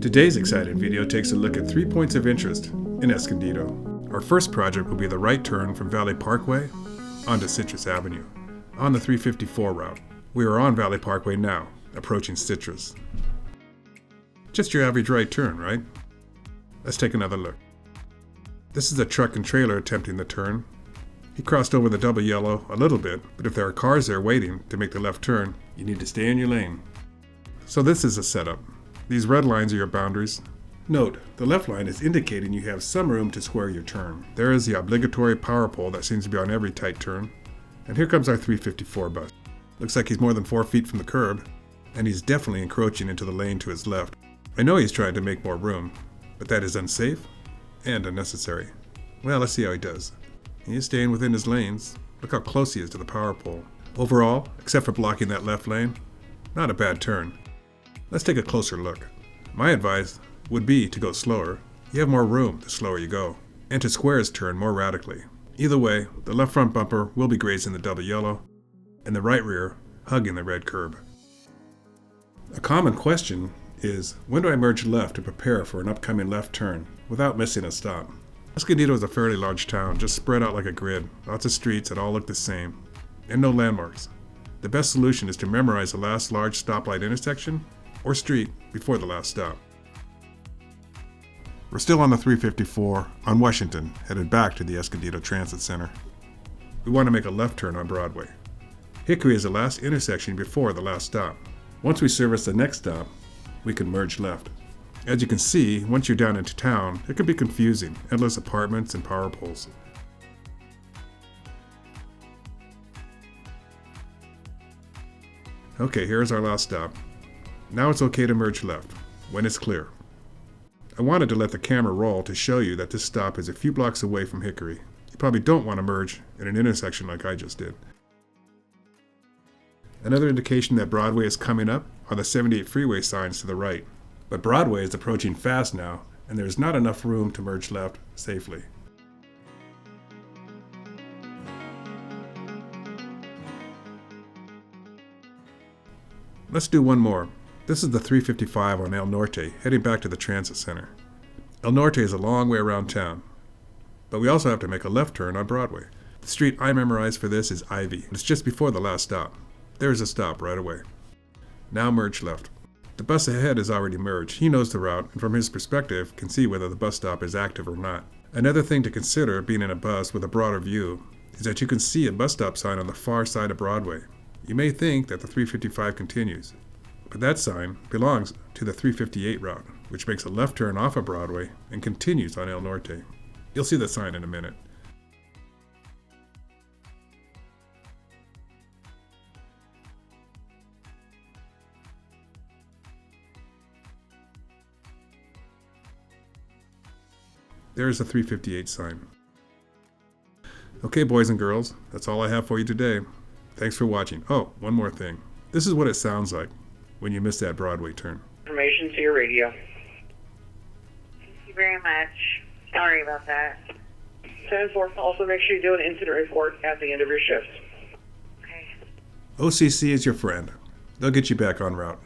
Today's exciting video takes a look at 3 points of interest in Escondido. Our first project will be the right turn from Valley Parkway onto Citrus Avenue on the 354 route. We are on Valley Parkway now, approaching Citrus. Just your average right turn, right? Let's take another look. This is a truck and trailer attempting the turn. He crossed over the double yellow a little bit, but if there are cars there waiting to make the left turn, you need to stay in your lane. So this is a setup. These red lines are your boundaries. Note, the left line is indicating you have some room to square your turn. There is the obligatory power pole that seems to be on every tight turn. And here comes our 354 bus. Looks like he's more than 4 feet from the curb, and he's definitely encroaching into the lane to his left. I know he's trying to make more room, but that is unsafe and unnecessary. Well, let's see how he does. He is staying within his lanes. Look how close he is to the power pole. Overall, except for blocking that left lane, not a bad turn. Let's take a closer look. My advice would be to go slower. You have more room the slower you go, and to square his turn more radically. Either way, the left front bumper will be grazing the double yellow, and the right rear hugging the red curb. A common question is, when do I merge left to prepare for an upcoming left turn without missing a stop? Escondido is a fairly large town, just spread out like a grid. Lots of streets that all look the same, and no landmarks. The best solution is to memorize the last large stoplight intersection or street before the last stop. We're still on the 354 on Washington, headed back to the Escondido Transit Center. We want to make a left turn on Broadway. Hickory is the last intersection before the last stop. Once we service the next stop, we can merge left. As you can see, once you're down into town, it can be confusing, endless apartments and power poles. Okay, here's our last stop. Now it's okay to merge left, when it's clear. I wanted to let the camera roll to show you that this stop is a few blocks away from Hickory. You probably don't want to merge in an intersection like I just did. Another indication that Broadway is coming up are the 78 freeway signs to the right. But Broadway is approaching fast now, and there is not enough room to merge left safely. Let's do one more. This is the 355 on El Norte, heading back to the transit center. El Norte is a long way around town, but we also have to make a left turn on Broadway. The street I memorized for this is Ivy. It's just before the last stop. There's a stop right away. Now merge left. The bus ahead is already merged. He knows the route, and from his perspective, can see whether the bus stop is active or not. Another thing to consider being in a bus with a broader view is that you can see a bus stop sign on the far side of Broadway. You may think that the 355 continues, but that sign belongs to the 358 route, which makes a left turn off of Broadway and continues on El Norte. You'll see the sign in a minute. There's the 358 sign. Okay, boys and girls, that's all I have for you today. Thanks for watching. Oh, one more thing. This is what it sounds like when you miss that Broadway turn. Information to your radio. Thank you very much. Sorry about that. 10-4, also make sure you do an incident report at the end of your shift. Okay. OCC is your friend. They'll get you back on route.